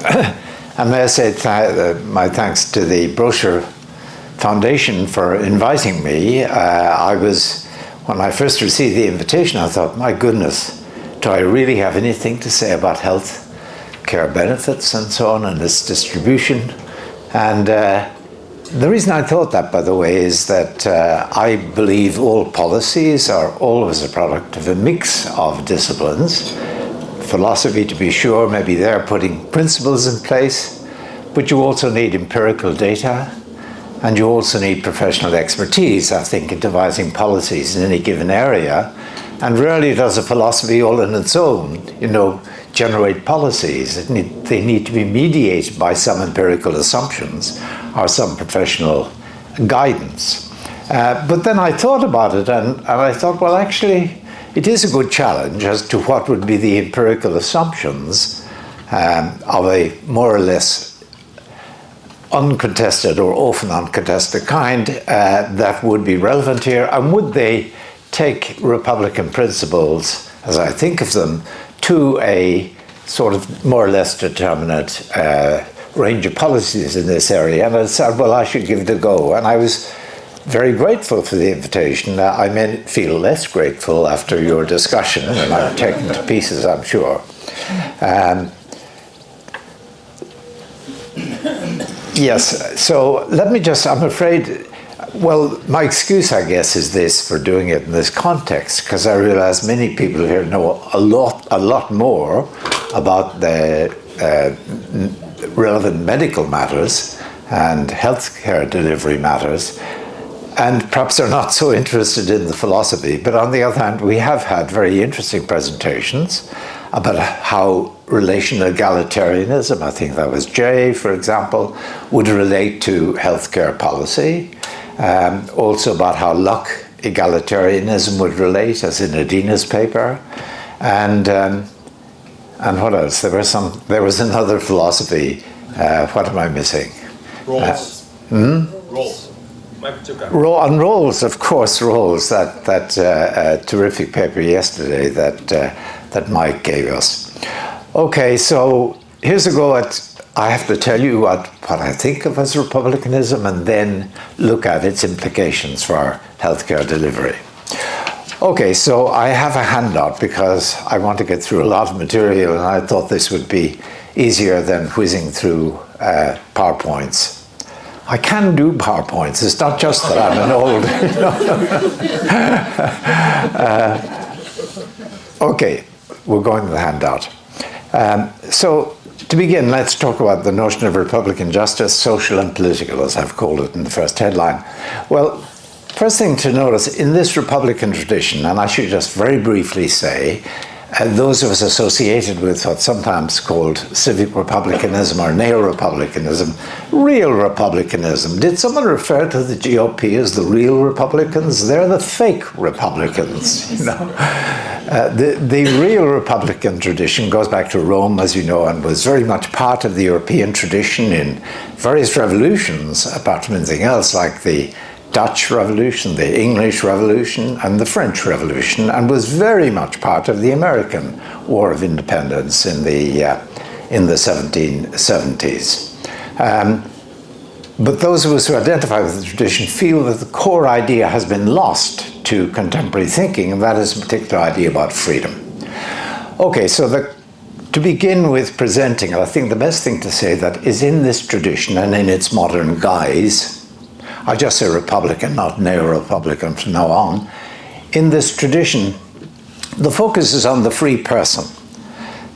And may I say my thanks to the Brocher Foundation for inviting me. When I first received the invitation, I thought, my goodness, do I really have anything to say about health care benefits and so on and its distribution? And the reason I thought that, by the way, is that I believe all policies are always a product of a mix of disciplines. Philosophy, to be sure, maybe they're putting principles in place, but you also need empirical data, and you also need professional expertise, I think, in devising policies in any given area. And rarely does a philosophy all on its own, generate policies. They need to be mediated by some empirical assumptions or some professional guidance. But then I thought about it, and I thought, well, actually, it is a good challenge as to what would be the empirical assumptions of a more or less uncontested or often uncontested kind that would be relevant here, and would they take Republican principles, as I think of them, to a sort of more or less determinate range of policies in this area. And I said, well, I should give it a go. And I was very grateful for the invitation. I may feel less grateful after your discussion, and I'm taken to pieces, I'm sure. Yes, so let me just, I'm afraid, well, my excuse, I guess, is this for doing it in this context, because I realize many people here know a lot more about the relevant medical matters and healthcare delivery matters, and perhaps are not so interested in the philosophy. But on the other hand, we have had very interesting presentations about how relational egalitarianism, I think that was Jay, for example, would relate to healthcare policy. Also about how luck egalitarianism would relate, as in Adina's paper. And what else? There was another philosophy. What am I missing? Roles. Roles. On roles, of course, roles. That terrific paper yesterday that Mike gave us. Okay, so here's a go at. I have to tell you what I think of as republicanism, and then look at its implications for healthcare delivery. Okay, so I have a handout because I want to get through a lot of material, and I thought this would be easier than whizzing through PowerPoints. I can do PowerPoints. It's not just that I'm an old. Okay, we're going to the handout. So to begin, let's talk about the notion of Republican justice, social and political, as I've called it in the first headline. Well, first thing to notice, in this Republican tradition, and I should just very briefly say, those of us associated with what's sometimes called civic republicanism or neo-republicanism, real republicanism. Did someone refer to the GOP as the real Republicans? They're the fake Republicans. The real Republican tradition goes back to Rome, as you know, and was very much part of the European tradition in various revolutions, apart from anything else, like the Dutch Revolution, the English Revolution, and the French Revolution, and was very much part of the American War of Independence in the 1770s. But those of us who identify with the tradition feel that the core idea has been lost to contemporary thinking, and that is a particular idea about freedom. Okay, so to begin with presenting, I think the best thing to say that is in this tradition and in its modern guise, I'll just say Republican, not neo-Republican from now on. In this tradition, the focus is on the free person.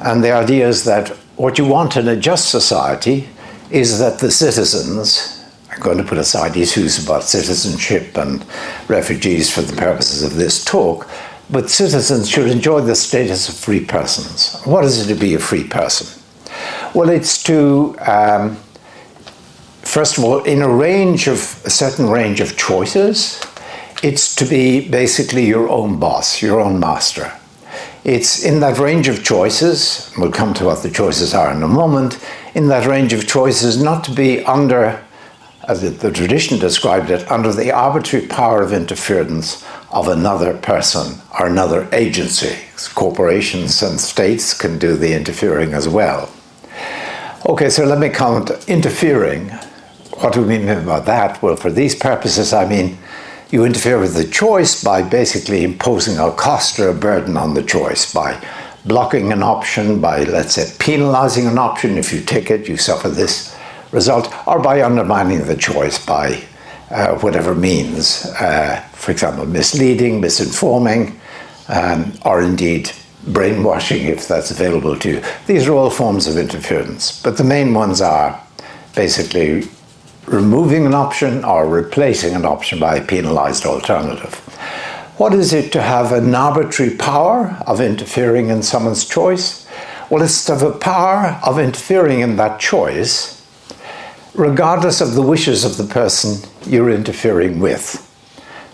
And the idea is that what you want in a just society is that the citizens, I'm going to put aside issues about citizenship and refugees for the purposes of this talk, but citizens should enjoy the status of free persons. What is it to be a free person? Well, it's to first of all, in a certain range of choices, it's to be basically your own boss, your own master. It's in that range of choices, we'll come to what the choices are in a moment, in that range of choices not to be under, as the tradition described it, under the arbitrary power of interference of another person or another agency. Corporations and states can do the interfering as well. Okay, so let me count interfering. What do we mean about that? Well, for these purposes, I mean you interfere with the choice by basically imposing a cost or a burden on the choice, by blocking an option, by, let's say, penalizing an option. If you take it, you suffer this result, or by undermining the choice by whatever means, for example, misleading, misinforming, or indeed brainwashing, if that's available to you. These are all forms of interference, but the main ones are basically removing an option or replacing an option by a penalized alternative. What is it to have an arbitrary power of interfering in someone's choice? Well, it's to have a power of interfering in that choice regardless of the wishes of the person you're interfering with.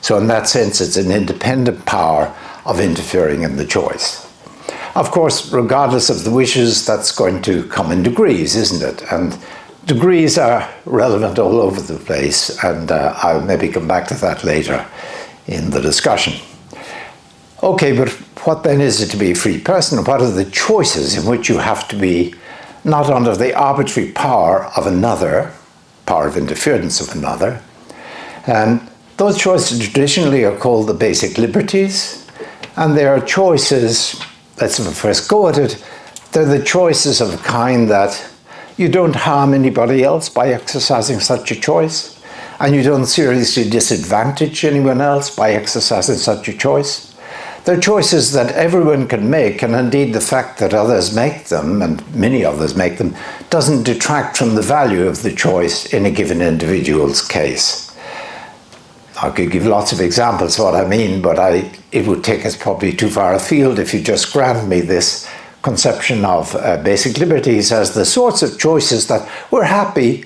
So in that sense, it's an independent power of interfering in the choice. Of course, regardless of the wishes, that's going to come in degrees, isn't it? And degrees are relevant all over the place, and I'll maybe come back to that later in the discussion. Okay, but what then is it to be a free person? What are the choices in which you have to be not under the arbitrary power of another, power of interference of another? And those choices traditionally are called the basic liberties, and they are choices, let's first go at it, they're the choices of a kind that you don't harm anybody else by exercising such a choice, and you don't seriously disadvantage anyone else by exercising such a choice. They're choices that everyone can make, and indeed the fact that others make them, and many others make them, doesn't detract from the value of the choice in a given individual's case. I could give lots of examples of what I mean, but it would take us probably too far afield if you just grant me this conception of basic liberties as the sorts of choices that we're happy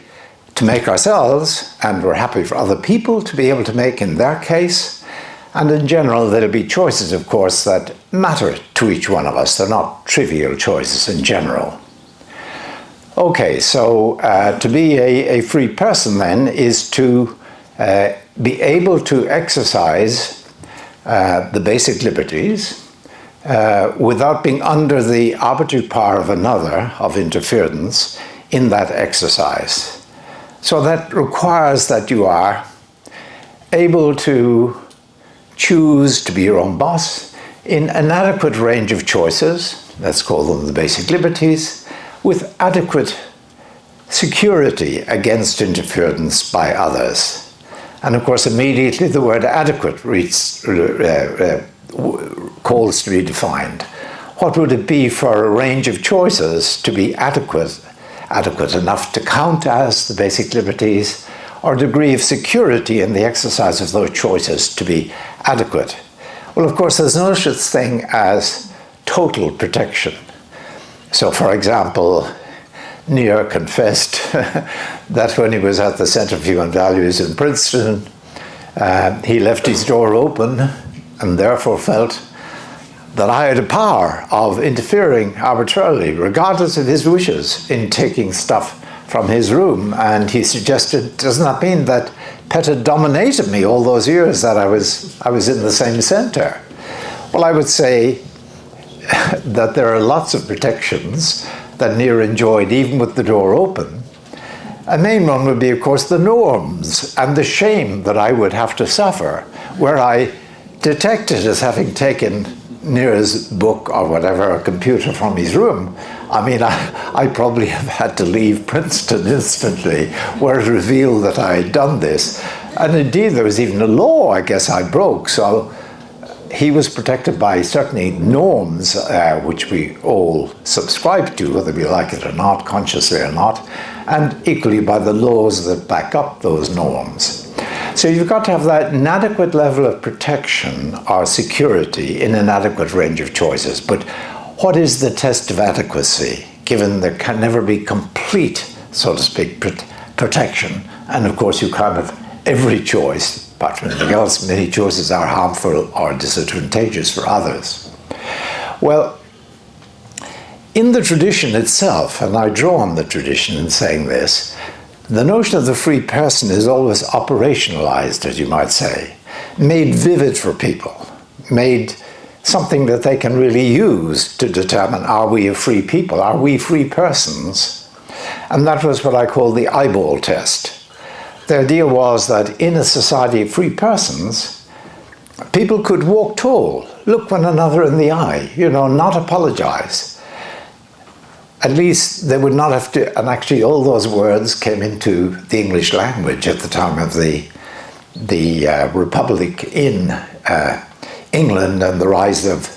to make ourselves, and we're happy for other people to be able to make in their case. And in general, there'll be choices, of course, that matter to each one of us. They're not trivial choices in general. Okay, so to be a free person then is to be able to exercise the basic liberties without being under the arbitrary power of another, of interference, in that exercise. So that requires that you are able to choose to be your own boss in an adequate range of choices, let's call them the basic liberties, with adequate security against interference by others. And of course, immediately the word adequate calls to be defined. What would it be for a range of choices to be adequate enough to count as the basic liberties, or degree of security in the exercise of those choices to be adequate? Well, of course, there's no such thing as total protection. So, for example, Near confessed that when he was at the Center for Human Values in Princeton, he left his door open and therefore felt that I had a power of interfering arbitrarily, regardless of his wishes, in taking stuff from his room. And he suggested, doesn't that mean that Pettit dominated me all those years that I was in the same center? Well, I would say that there are lots of protections that Near enjoyed, even with the door open. A main one would be, of course, the norms and the shame that I would have to suffer, where I detected as having taken Near's book or whatever, a computer from his room. I mean, I probably have had to leave Princeton instantly, where it revealed that I had done this. And indeed, there was even a law, I guess, I broke. So he was protected by certainly norms, which we all subscribe to, whether we like it or not, consciously or not, and equally by the laws that back up those norms. So you've got to have that inadequate level of protection or security in an adequate range of choices. But what is the test of adequacy, given there can never be complete, so to speak, protection? And of course, you can't have every choice. Apart from anything else, many choices are harmful or disadvantageous for others. Well, in the tradition itself, and I draw on the tradition in saying this, the notion of the free person is always operationalized, as you might say, made vivid for people, made something that they can really use to determine, are we a free people? Are we free persons? And that was what I call the eyeball test. The idea was that in a society of free persons, people could walk tall, look one another in the eye, not apologize. At least they would not have to, and actually all those words came into the English language at the time of the Republic in England and the rise of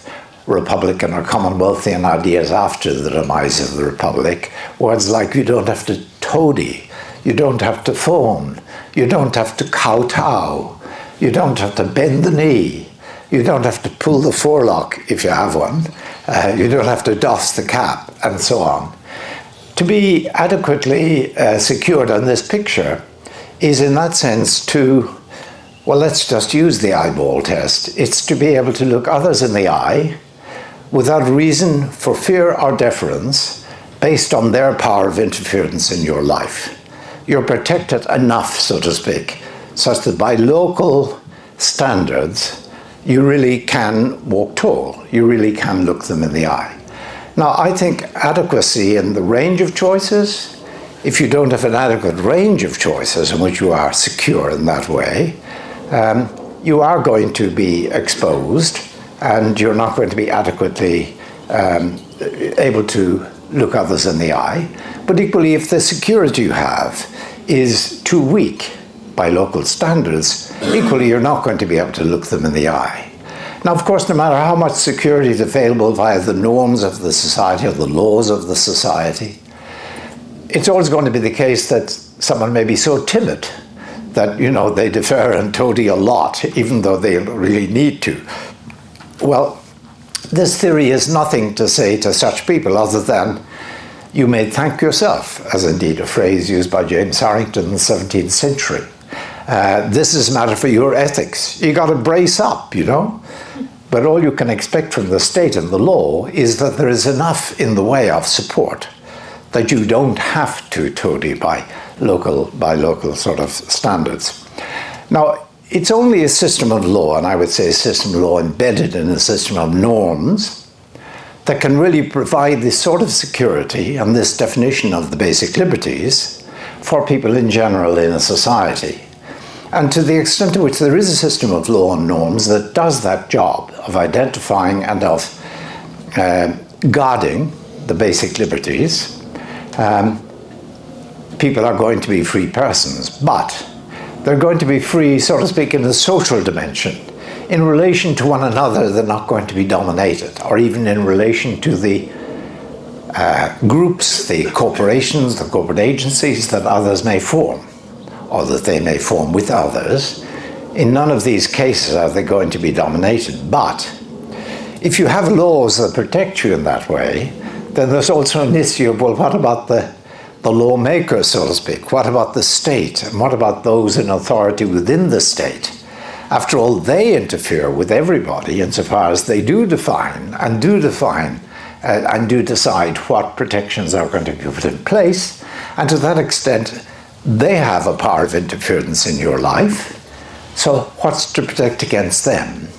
Republican or Commonwealthian ideas after the demise of the Republic. Words like you don't have to toady, you don't have to fawn, you don't have to kowtow, you don't have to bend the knee, you don't have to pull the forelock if you have one, you don't have to doff the cap, and so on. To be adequately secured on this picture is in that sense to, well, let's just use the eyeball test. It's to be able to look others in the eye without reason for fear or deference based on their power of interference in your life. You're protected enough, so to speak, such that by local standards, you really can walk tall. You really can look them in the eye. Now, I think adequacy in the range of choices, if you don't have an adequate range of choices in which you are secure in that way, you are going to be exposed and you're not going to be adequately able to look others in the eye. But equally, if the security you have is too weak by local standards, equally you're not going to be able to look them in the eye. Now, of course, no matter how much security is available via the norms of the society or the laws of the society, it's always going to be the case that someone may be so timid that, they defer and toady a lot, even though they really need to. Well, this theory is nothing to say to such people other than you may thank yourself, as indeed a phrase used by James Harrington in the 17th century. This is a matter for your ethics. You got to brace up, But all you can expect from the state and the law is that there is enough in the way of support that you don't have to toady by local sort of standards. Now, it's only a system of law, and I would say a system of law embedded in a system of norms, that can really provide this sort of security and this definition of the basic liberties for people in general in a society. And to the extent to which there is a system of law and norms that does that job of identifying and of guarding the basic liberties, people are going to be free persons, but they're going to be free, so to speak, in the social dimension. In relation to one another, they're not going to be dominated, or even in relation to the groups, the corporations, the corporate agencies that others may form, or that they may form with others. In none of these cases are they going to be dominated. But if you have laws that protect you in that way, then there's also an issue of, well, what about the lawmaker, so to speak? What about the state? And what about those in authority within the state? After all, they interfere with everybody insofar as they do define and do decide what protections are going to be put in place. And to that extent, they have a power of interference in your life. So what's to protect against them?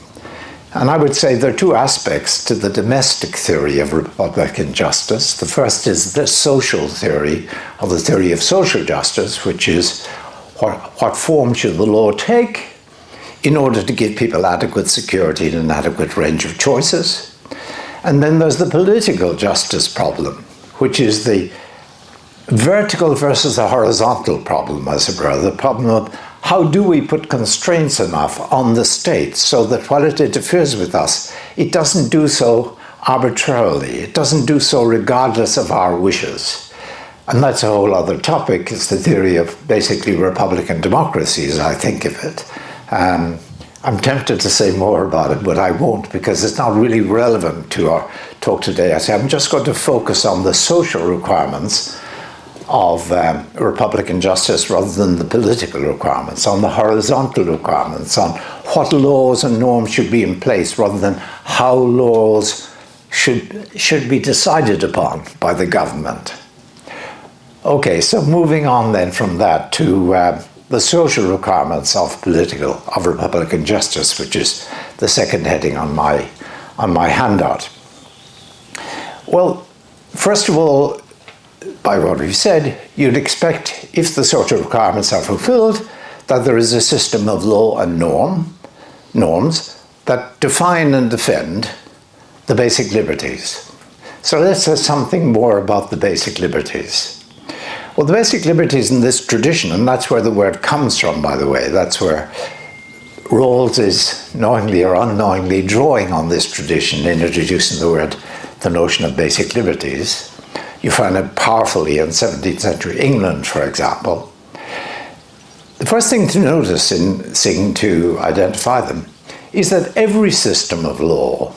And I would say there are two aspects to the domestic theory of Republican justice. The first is the social theory, or the theory of social justice, which is what form should the law take in order to give people adequate security and an adequate range of choices. And then there's the political justice problem, which is the vertical versus the horizontal problem, as it were, the problem of how do we put constraints enough on the state so that while it interferes with us, it doesn't do so arbitrarily, it doesn't do so regardless of our wishes. And that's a whole other topic. It's the theory of basically Republican democracy, as I think of it. I'm tempted to say more about it, but I won't because it's not really relevant to our talk today. I say I'm just going to focus on the social requirements of Republican justice rather than the political requirements, on the horizontal requirements, on what laws and norms should be in place rather than how laws should be decided upon by the government. Okay, so moving on then from that to the social requirements of Republican justice, which is the second heading on my handout. Well, first of all, by what we've said, you'd expect, if the social requirements are fulfilled, that there is a system of law and norms that define and defend the basic liberties. So let's say something more about the basic liberties. Well, the basic liberties in this tradition, and that's where the word comes from, by the way, that's where Rawls is knowingly or unknowingly drawing on this tradition in introducing the notion of basic liberties. You find it powerfully in 17th century England, for example. The first thing to notice in seeking to identify them is that every system of law,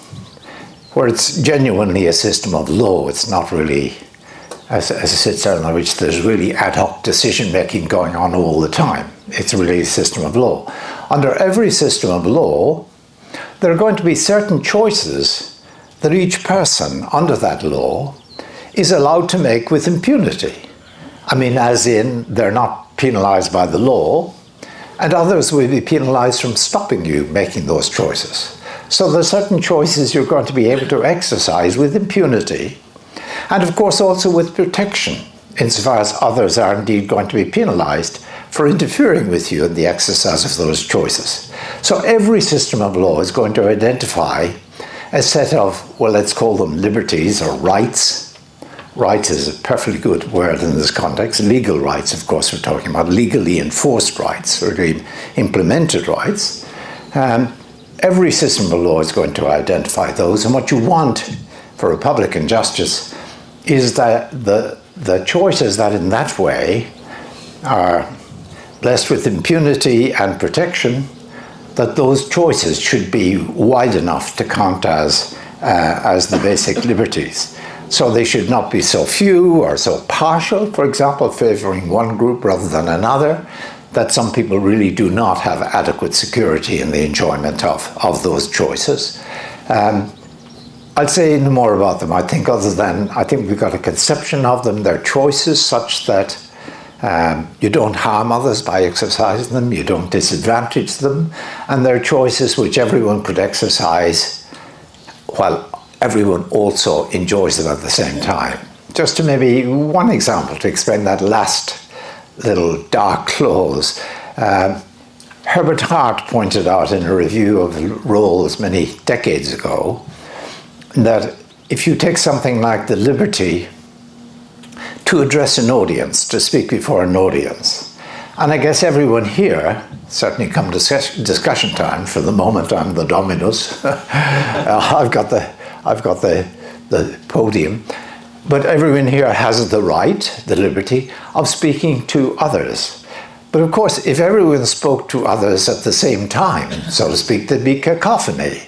where it's genuinely a system of law, it's not really as a system in which there's really ad hoc decision-making going on all the time. It's really a system of law. Under every system of law, there are going to be certain choices that each person under that law is allowed to make with impunity. I mean, as in, they're not penalized by the law, and others will be penalized from stopping you making those choices. So there are certain choices you're going to be able to exercise with impunity, and of course also with protection, insofar as others are indeed going to be penalized for interfering with you in the exercise of those choices. So every system of law is going to identify a set of, well, let's call them liberties or rights. Rights is a perfectly good word in this context. Legal rights, of course, we're talking about legally enforced rights or implemented rights. Every system of law is going to identify those, and what you want for Republican justice is that the choices that in that way are blessed with impunity and protection, that those choices should be wide enough to count as the basic liberties. So they should not be so few or so partial, for example, favoring one group rather than another, that some people really do not have adequate security in the enjoyment of those choices. I'll say no more about them. I think we've got a conception of them, their choices, such that you don't harm others by exercising them, you don't disadvantage them, and they're choices which everyone could exercise while everyone also enjoys them at the same time. Just to maybe one example to explain that last little dark clause. Herbert Hart pointed out in a review of Rawls many decades ago that if you take something like the liberty to address an audience, to speak before an audience, and I guess everyone here, certainly come discussion time, for the moment I'm the dominus, I've got the podium, but everyone here has the right, the liberty, of speaking to others. But of course, if everyone spoke to others at the same time, so to speak, there'd be cacophony.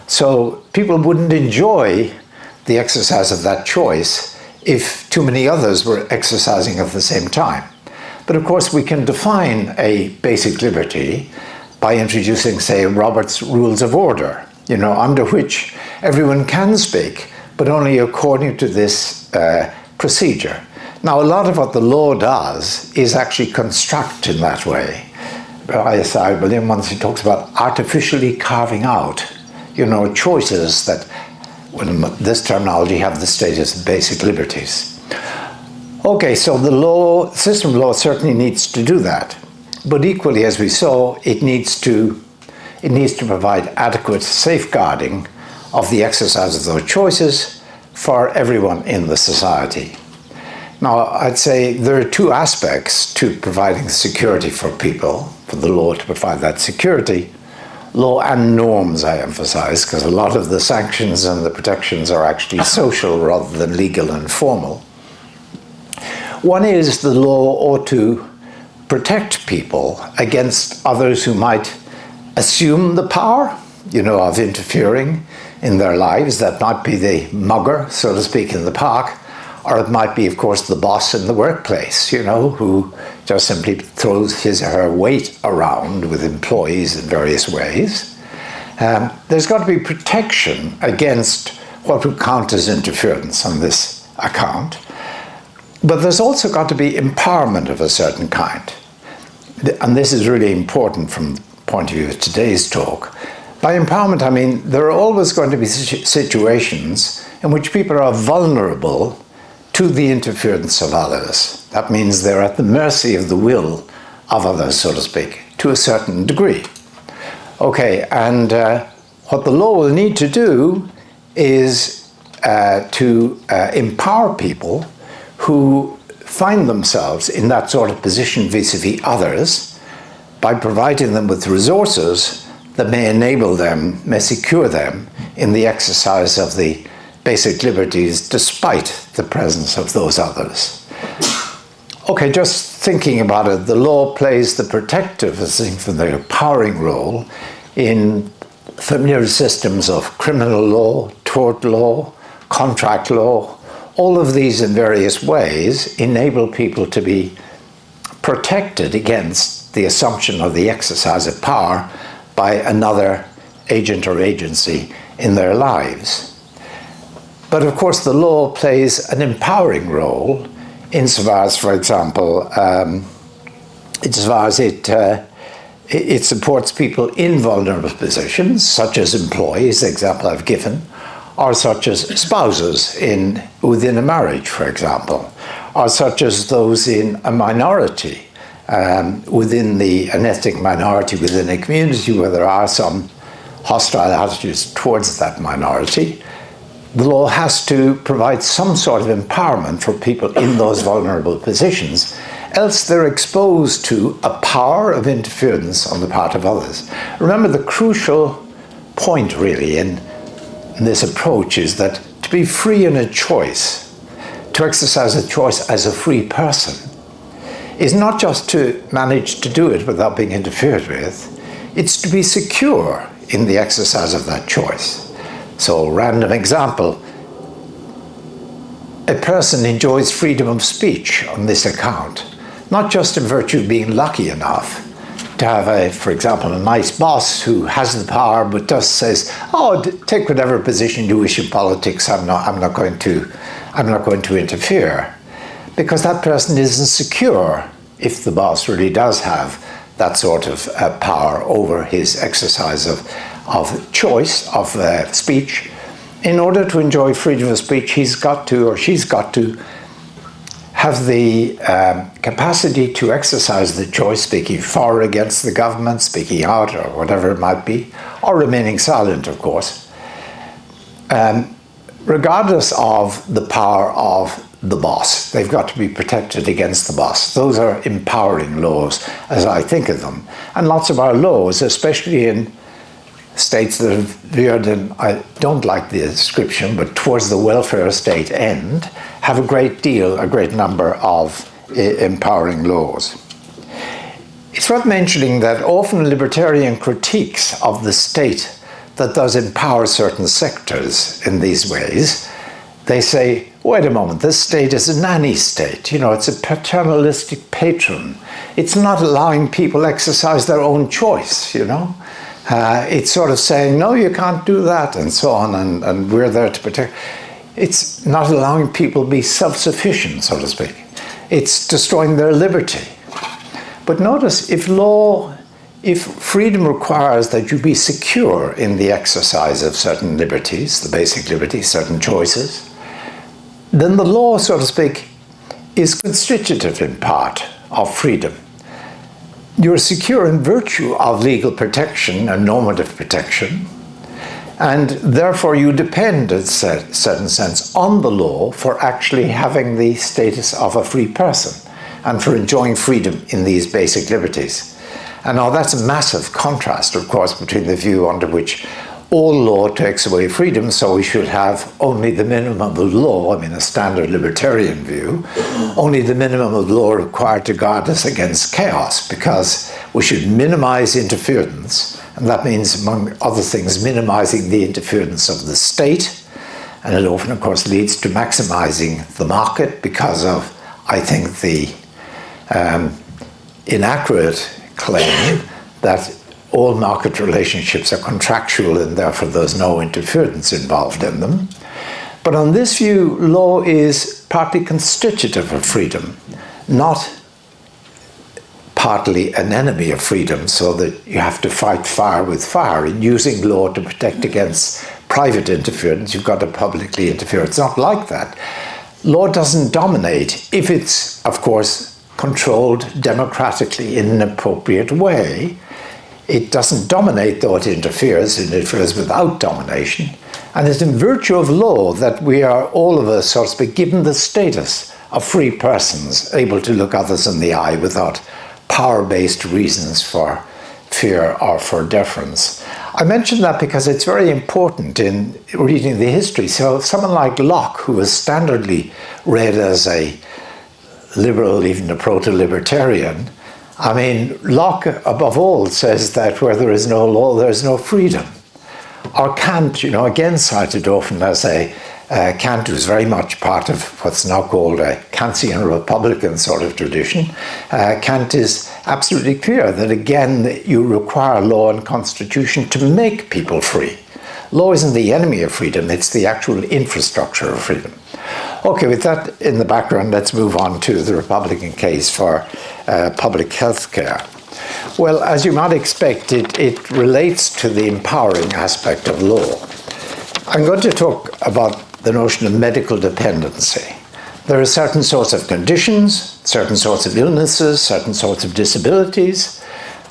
So people wouldn't enjoy the exercise of that choice if too many others were exercising at the same time. But of course, we can define a basic liberty by introducing, say, Robert's Rules of Order, under which everyone can speak, but only according to this procedure. Now, a lot of what the law does is actually construct in that way. I believe once he talks about artificially carving out, choices that, in this terminology, have the status of basic liberties. Okay, so the system of law certainly needs to do that. But equally, as we saw, it needs to provide adequate safeguarding of the exercise of those choices for everyone in the society. Now, I'd say there are two aspects to providing security for people, for the law to provide that security. Law and norms, I emphasize, because a lot of the sanctions and the protections are actually social rather than legal and formal. One is the law ought to protect people against others who might assume the power, of interfering in their lives. That might be the mugger, so to speak, in the park, or it might be, of course, the boss in the workplace, who just simply throws his or her weight around with employees in various ways. There's got to be protection against what would count as interference on this account. But there's also got to be empowerment of a certain kind. And this is really important from the point of view of today's talk. By empowerment, I mean there are always going to be situations in which people are vulnerable to the interference of others. That means they're at the mercy of the will of others, so to speak, to a certain degree. Okay, and what the law will need to do is to empower people who find themselves in that sort of position vis-a-vis others by providing them with resources that may enable them, may secure them in the exercise of the basic liberties despite the presence of those others. Okay, just thinking about it, the law plays the protective, as the empowering role in familiar systems of criminal law, tort law, contract law. All of these in various ways enable people to be protected against the assumption of the exercise of power by another agent or agency in their lives. But of course the law plays an empowering role insofar as, for example, insofar as it supports people in vulnerable positions, such as employees, the example I've given, or such as spouses within a marriage, for example, or such as those in a minority, within an ethnic minority within a community where there are some hostile attitudes towards that minority. The law has to provide some sort of empowerment for people in those vulnerable positions, else they're exposed to a power of interference on the part of others. Remember, the crucial point really in this approach is that to be free in a choice, to exercise a choice as a free person, is not just to manage to do it without being interfered with, it's to be secure in the exercise of that choice. So, random example, a person enjoys freedom of speech on this account, not just in virtue of being lucky enough to have, for example, a nice boss who has the power but just says, "Oh, take whatever position you wish in politics. I'm not going to interfere," because that person isn't secure if the boss really does have that sort of power over his exercise of choice, of speech. In order to enjoy freedom of speech, he's got to, or she's got to, have the capacity to exercise the choice, speaking for or against the government, speaking out, or whatever it might be, or remaining silent, of course, regardless of the power of the boss. They've got to be protected against the boss. Those are empowering laws, as I think of them. And lots of our laws, especially in states that have veered in, I don't like the description, but towards the welfare state end, have a great number of empowering laws. It's worth mentioning that often libertarian critiques of the state that does empower certain sectors in these ways, they say, wait a moment, this state is a nanny state. It's a paternalistic patron. It's not allowing people exercise their own choice, It's sort of saying, no, you can't do that, and so on, and we're there to protect. It's not allowing people to be self-sufficient, so to speak. It's destroying their liberty. But notice, if freedom requires that you be secure in the exercise of certain liberties, the basic liberties, certain choices, then the law, so to speak, is constitutive in part of freedom. You're secure in virtue of legal protection and normative protection, and therefore you depend, in a certain sense, on the law for actually having the status of a free person and for enjoying freedom in these basic liberties. And now that's a massive contrast, of course, between the view under which all law takes away freedom, so we should have only the minimum of the law, a standard libertarian view, only the minimum of law required to guard us against chaos, because we should minimize interference, and that means, among other things, minimizing the interference of the state, and it often, of course, leads to maximizing the market because of, I think, the inaccurate claim that all market relationships are contractual and therefore there's no interference involved in them. But on this view, law is partly constitutive of freedom, not partly an enemy of freedom, so that you have to fight fire with fire. In using law to protect against private interference, you've got to publicly interfere. It's not like that. law doesn't dominate if it's, of course, controlled democratically in an appropriate way. It doesn't dominate, though it interferes without domination. And it's in virtue of law that we are, all of us, so to speak, given the status of free persons, able to look others in the eye without power-based reasons for fear or for deference. I mention that because it's very important in reading the history. So someone like Locke, who was standardly read as a liberal, even a proto-libertarian, I mean, Locke, above all, says that where there is no law, there is no freedom. Or Kant, again cited often as Kant was very much part of what's now called a Kantian Republican sort of tradition. Kant is absolutely clear that, again, you require law and constitution to make people free. Law isn't the enemy of freedom, it's the actual infrastructure of freedom. Okay, with that in the background, let's move on to the Republican case for public health care. Well, as you might expect, it relates to the empowering aspect of law. I'm going to talk about the notion of medical dependency. There are certain sorts of conditions, certain sorts of illnesses, certain sorts of disabilities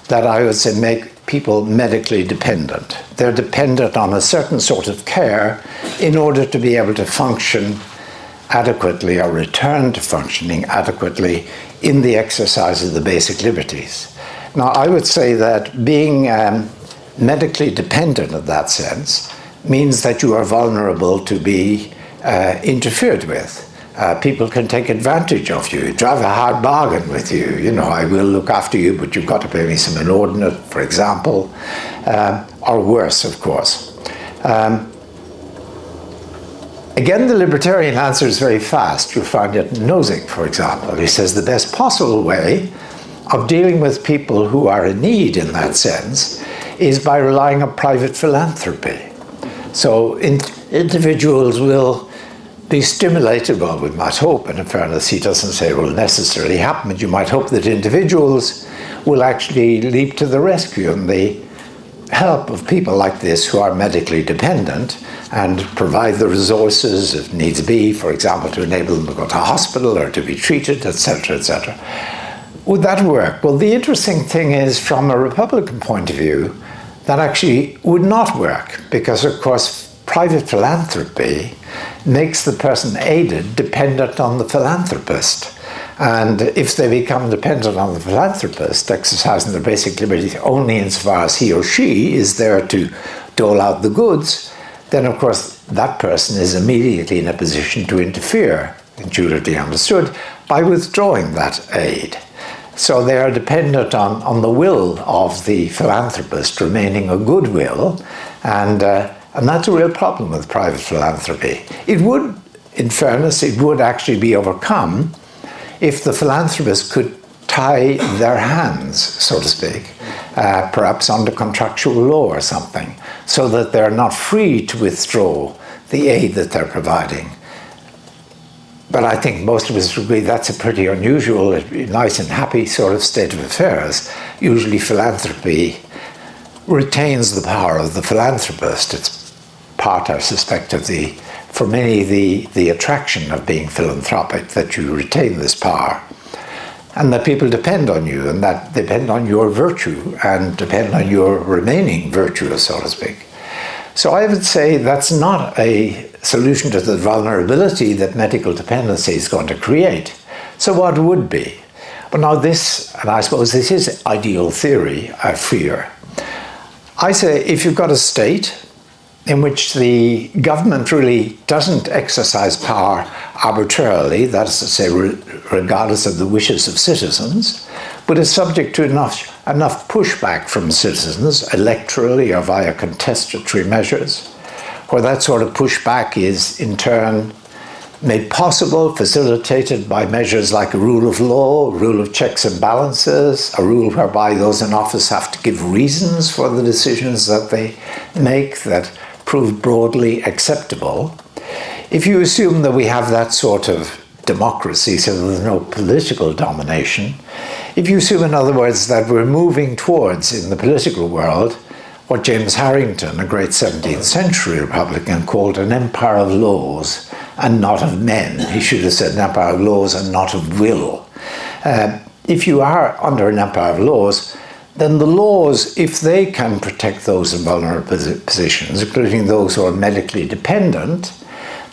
that I would say make people medically dependent. They're dependent on a certain sort of care in order to be able to function adequately or return to functioning adequately in the exercise of the basic liberties. Now, I would say that being medically dependent in that sense means that you are vulnerable to be interfered with. People can take advantage of you, drive a hard bargain with you. I will look after you, but you've got to pay me some inordinate, for example, or worse, of course. Again, the libertarian answer is very fast. You'll find it in Nozick, for example. He says the best possible way of dealing with people who are in need in that sense is by relying on private philanthropy. So individuals will be stimulated, well, we might hope, and in fairness, he doesn't say it will necessarily happen, but you might hope that individuals will actually leap to the rescue and the help of people like this who are medically dependent and provide the resources, if needs be, for example, to enable them to go to hospital or to be treated, etc., etc. Would that work? Well, the interesting thing is, from a Republican point of view, that actually would not work because, of course, private philanthropy makes the person aided dependent on the philanthropist. And if they become dependent on the philanthropist, exercising their basic liberties only insofar as he or she is there to dole out the goods, then, of course, that person is immediately in a position to interfere, intuitively understood, by withdrawing that aid. So they are dependent on the will of the philanthropist remaining a good will, and that's a real problem with private philanthropy. It would, in fairness, it would actually be overcome if the philanthropist could tie their hands, so to speak, perhaps under contractual law or something, so that they're not free to withdraw the aid that they're providing. But I think most of us would agree that's a pretty unusual, nice and happy sort of state of affairs. Usually philanthropy retains the power of the philanthropist. It's part, I suspect, of for many, the attraction of being philanthropic, that you retain this power. And that people depend on you, and that depend on your virtue, and depend on your remaining virtuous, so to speak. So I would say that's not a solution to the vulnerability that medical dependency is going to create. So what would be? Well, now this, and I suppose this is ideal theory, I fear. I say if you've got a state in which the government really doesn't exercise power arbitrarily, that is to say, regardless of the wishes of citizens, but is subject to enough pushback from citizens, electorally or via contestatory measures, where that sort of pushback is in turn made possible, facilitated by measures like a rule of law, a rule of checks and balances, a rule whereby those in office have to give reasons for the decisions that they make that prove broadly acceptable. If you assume that we have that sort of democracy, so there's no political domination, if you assume, in other words, that we're moving towards, in the political world, what James Harrington, a great 17th century Republican, called an empire of laws and not of men. He should have said an empire of laws and not of will. If you are under an empire of laws, then the laws, if they can protect those in vulnerable positions, including those who are medically dependent,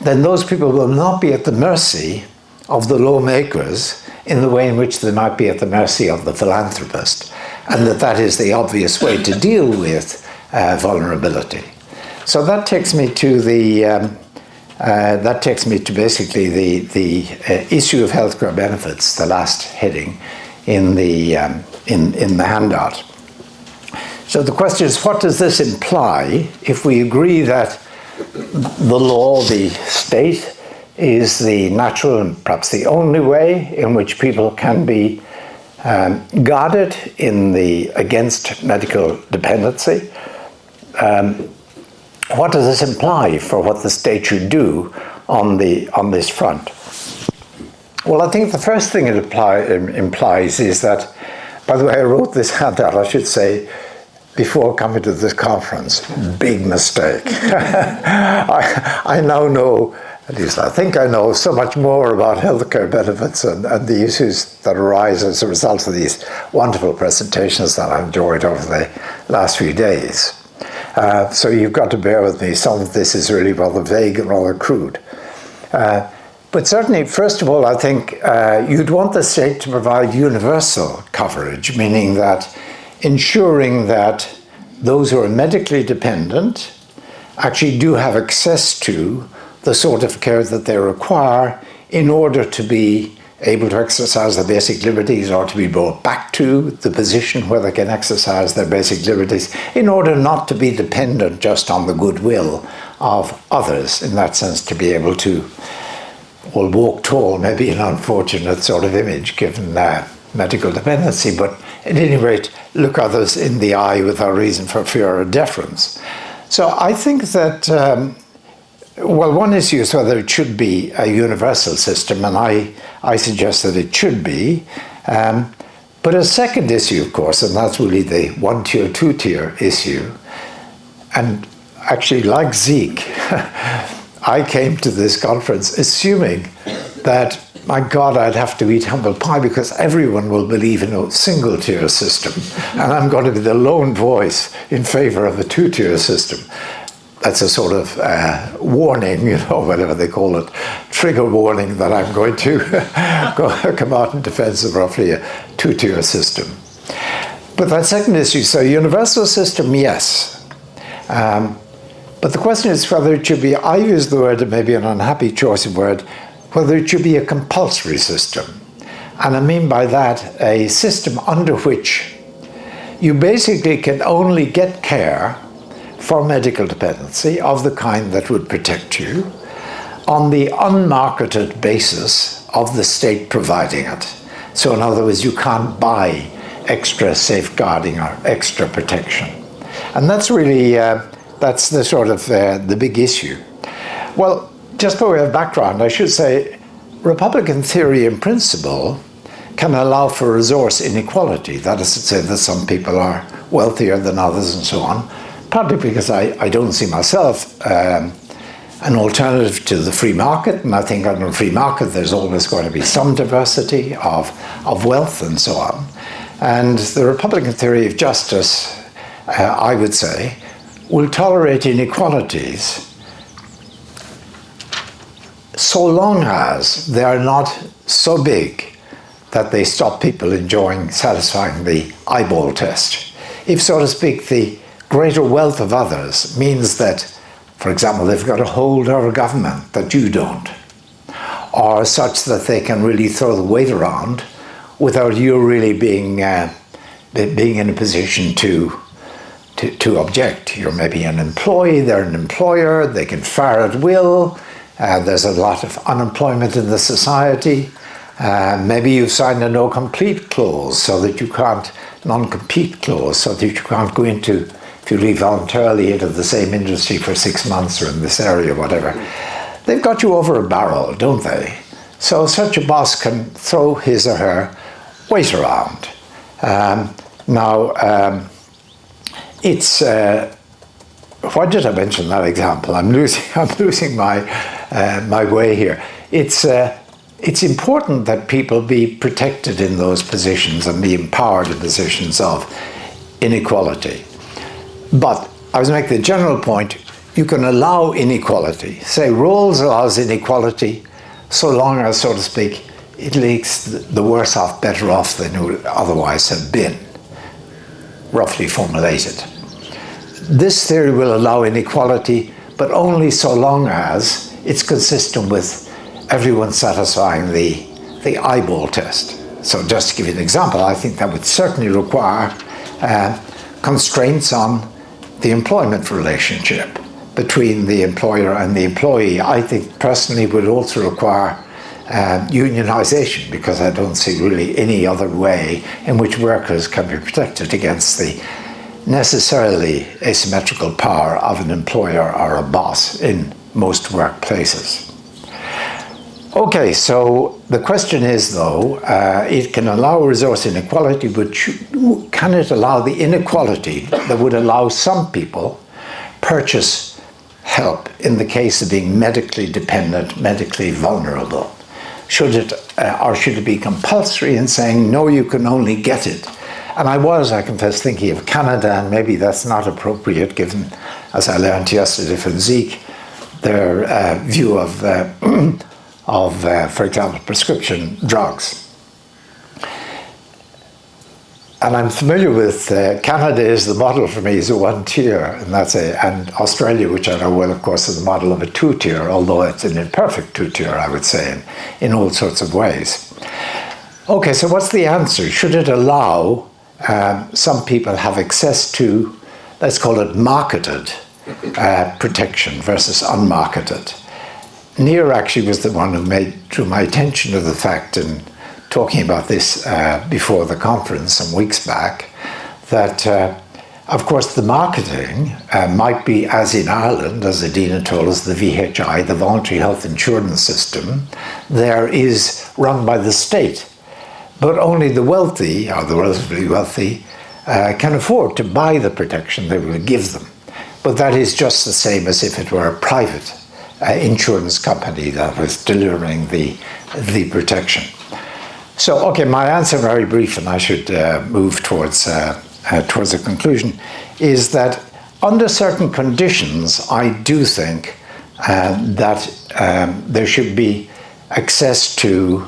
then those people will not be at the mercy of the lawmakers in the way in which they might be at the mercy of the philanthropist, and that is the obvious way to deal with vulnerability. So that takes me to basically the issue of healthcare benefits, the last heading in the handout. So the question is, what does this imply if we agree that the law, the state, is the natural and perhaps the only way in which people can be guarded against medical dependency? What does this imply for what the state should do on this front? Well, I think the first thing it implies is that, by the way, I wrote this handout, I should say, before coming to this conference. Big mistake. I now know, at least I think I know, so much more about healthcare benefits and the issues that arise as a result of these wonderful presentations that I've enjoyed over the last few days. So you've got to bear with me. Some of this is really rather vague and rather crude. But certainly, first of all, I think you'd want the state to provide universal coverage, meaning that ensuring that those who are medically dependent actually do have access to the sort of care that they require in order to be able to exercise their basic liberties, or to be brought back to the position where they can exercise their basic liberties, in order not to be dependent just on the goodwill of others, in that sense, to be able to, well, walk tall, maybe an unfortunate sort of image given medical dependency, but at any rate, look others in the eye without reason for fear or deference. So I think that, well, one issue is whether it should be a universal system, and I suggest that it should be. But a second issue, of course, and that's really the one-tier, two-tier issue, and actually, like Zeke, I came to this conference assuming that, my God, I'd have to eat humble pie because everyone will believe in a single-tier system, and I'm going to be the lone voice in favor of a two-tier system. That's a sort of warning, whatever they call it, trigger warning that I'm going to come out in defense of roughly a two-tier system. But that second issue, so universal system, yes. But the question is whether it should be, I use the word, it may be an unhappy choice of word, whether it should be a compulsory system. And I mean by that a system under which you basically can only get care for medical dependency of the kind that would protect you on the unmarketed basis of the state providing it. So in other words, you can't buy extra safeguarding or extra protection. And that's really, that's the sort of the big issue. Well, just by way of background, I should say Republican theory in principle can allow for resource inequality. That is to say that some people are wealthier than others and so on, partly because I don't see myself an alternative to the free market, and I think under a free market there's always going to be some diversity of wealth and so on. And the Republican theory of justice, I would say, will tolerate inequalities so long as they are not so big that they stop people enjoying satisfying the eyeball test. If, so to speak, the greater wealth of others means that, for example, they've got a hold over government that you don't, or such that they can really throw the weight around without you really being in a position to object. You're maybe an employee, they're an employer, they can fire at will, there's a lot of unemployment in the society. Maybe you've signed a no-compete clause so that you can't, non-compete clause, so that you can't go into, if you leave voluntarily into the same industry for 6 months or in this area, whatever. They've got you over a barrel, don't they? So such a boss can throw his or her weight around. It's, why did I mention that example? I'm losing my my way here. It's important that people be protected in those positions and be empowered in positions of inequality. But I was making the general point, you can allow inequality. Say roles allows inequality so long as, so to speak, it makes the worse off better off than you would otherwise have been, roughly formulated. This theory will allow inequality, but only so long as it's consistent with everyone satisfying the eyeball test. So just to give you an example, I think that would certainly require constraints on the employment relationship between the employer and the employee. I think personally it would also require unionization, because I don't see really any other way in which workers can be protected against the necessarily asymmetrical power of an employer or a boss in most workplaces. Okay, so the question is, though, it can allow resource inequality, but can it allow the inequality that would allow some people purchase help in the case of being medically dependent, medically vulnerable? Should it, or should it be compulsory in saying, no, you can only get it? And I confess, thinking of Canada, and maybe that's not appropriate given, as I learned yesterday from Zeke, their view of for example, prescription drugs. And I'm familiar with Canada is the model for me, is a one-tier, and Australia, which I know well, of course, is the model of a two-tier, although it's an imperfect two-tier, I would say, in all sorts of ways. Okay, so what's the answer? Should it allow some people have access to, let's call it marketed protection versus unmarketed? Near actually was the one who drew my attention to the fact, in talking about this before the conference some weeks back, that of course the marketing might be, as in Ireland, as Adina told us, the VHI, the Voluntary Health Insurance System, there is run by the state. But only the wealthy, or the relatively wealthy, can afford to buy the protection they will give them. But that is just the same as if it were a private insurance company that was delivering the protection. So, okay, my answer, very brief, and I should move towards a conclusion, is that under certain conditions, I do think that there should be access to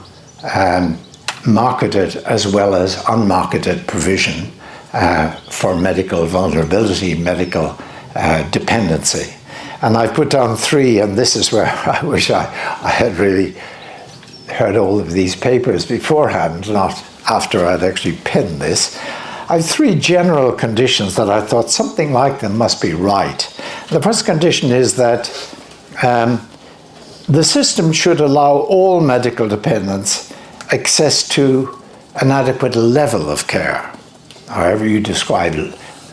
marketed as well as unmarketed provision for medical vulnerability, medical dependency. And I've put down three, and this is where I wish I had really heard all of these papers beforehand, not after I'd actually penned this. I have three general conditions that I thought something like them must be right. The first condition is that the system should allow all medical dependents access to an adequate level of care. However you describe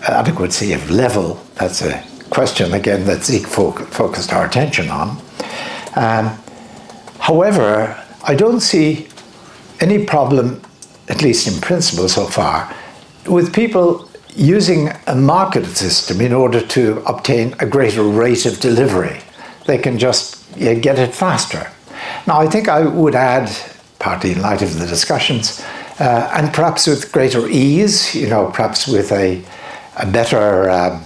adequacy of level, that's a question again that Zeke focused our attention on. However, I don't see any problem, at least in principle so far, with people using a marketed system in order to obtain a greater rate of delivery. They can just get it faster. Now, I think I would add, partly in light of the discussions, and perhaps with greater ease, perhaps with a better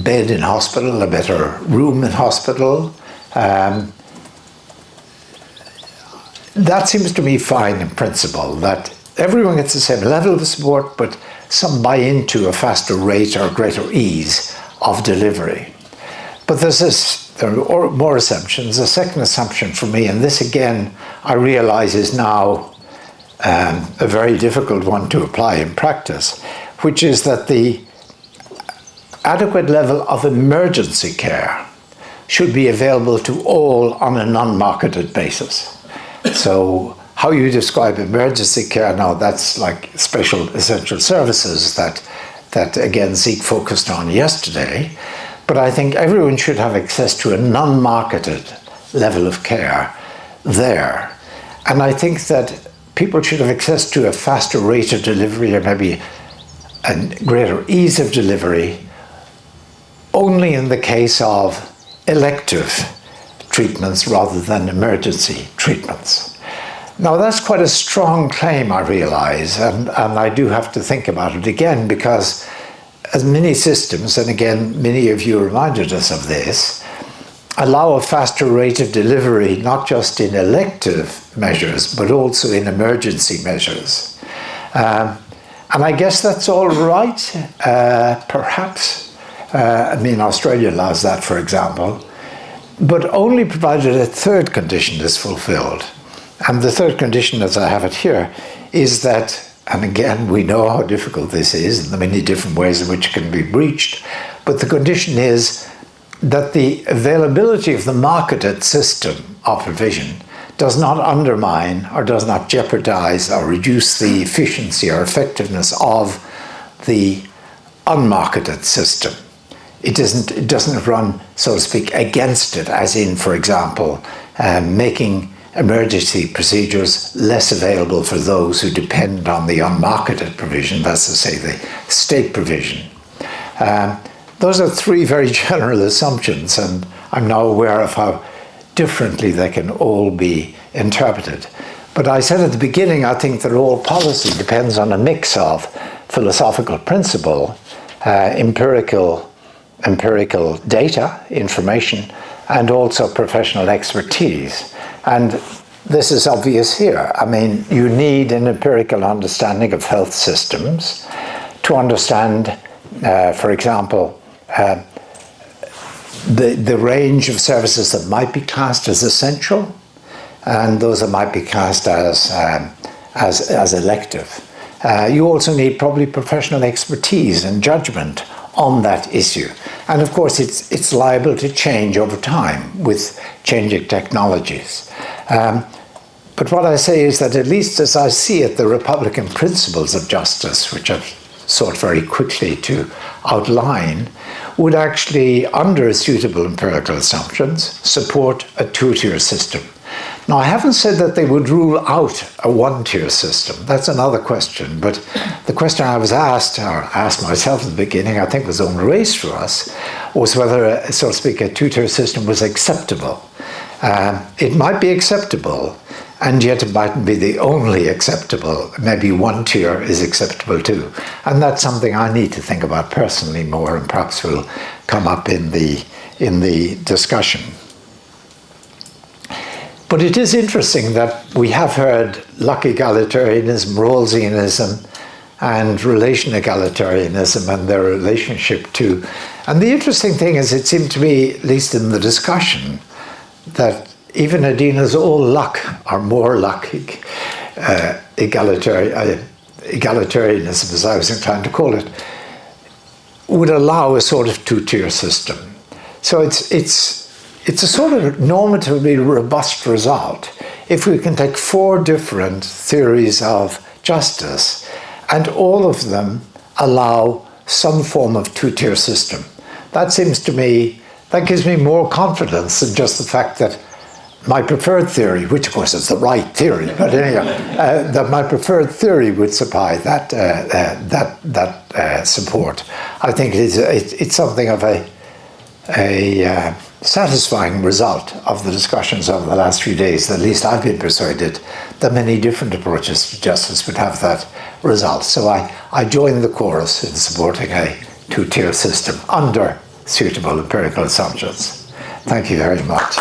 bed in hospital, a better room in hospital. That seems to me fine in principle, that everyone gets the same level of support, but some buy into a faster rate or greater ease of delivery. But there are more assumptions. The second assumption for me, and this again I realize is now a very difficult one to apply in practice, which is that the adequate level of emergency care should be available to all on a non-marketed basis. So how you describe emergency care now, that's like special essential services that again Zeke focused on yesterday. But I think everyone should have access to a non-marketed level of care there. And I think that people should have access to a faster rate of delivery, or maybe a greater ease of delivery, only in the case of elective treatments rather than emergency treatments. Now that's quite a strong claim, I realize, and I do have to think about it again, because as many systems, and again, many of you reminded us of this, allow a faster rate of delivery, not just in elective measures, but also in emergency measures. And I guess that's all right, perhaps. Australia allows that, for example, but only provided a third condition is fulfilled. And the third condition, as I have it here, is that, and again, we know how difficult this is and the many different ways in which it can be breached, but the condition is that the availability of the marketed system of provision does not undermine or does not jeopardize or reduce the efficiency or effectiveness of the unmarketed system. It doesn't run, so to speak, against it, as in, for example, making emergency procedures less available for those who depend on the unmarketed provision, that's to say the state provision. Those are three very general assumptions, and I'm now aware of how differently they can all be interpreted. But I said at the beginning, I think that all policy depends on a mix of philosophical principle, empirical data, information, and also professional expertise. And this is obvious here. I mean, you need an empirical understanding of health systems to understand, for example, the range of services that might be classed as essential and those that might be classed as elective. You also need probably professional expertise and judgment on that issue. And of course, it's liable to change over time with changing technologies. But what I say is that, at least as I see it, the Republican principles of justice, which I've sought very quickly to outline, would actually, under suitable empirical assumptions, support a two-tier system. Now, I haven't said that they would rule out a one-tier system. That's another question. But the question I was asked, or asked myself at the beginning, I think was only raised for us, was whether, so to speak, a two-tier system was acceptable. It might be acceptable, and yet it mightn't be the only acceptable. Maybe one tier is acceptable too. And that's something I need to think about personally more, and perhaps will come up in the discussion. But it is interesting that we have heard luck egalitarianism, Rawlsianism, and relation egalitarianism and their relationship to. And the interesting thing is, it seemed to me, at least in the discussion, that even Adina's all luck, or more luck, egalitarianism, as I was inclined to call it, would allow a sort of two-tier system. So it's a sort of normatively robust result if we can take four different theories of justice and all of them allow some form of two-tier system. That seems to me, that gives me more confidence than just the fact that my preferred theory, which of course is the right theory, but anyway, that my preferred theory would supply that support. I think it's something of a satisfying result of the discussions over the last few days. At least I've been persuaded that many different approaches to justice would have that result. So I join the chorus in supporting a two-tier system under suitable empirical assumptions. Thank you very much.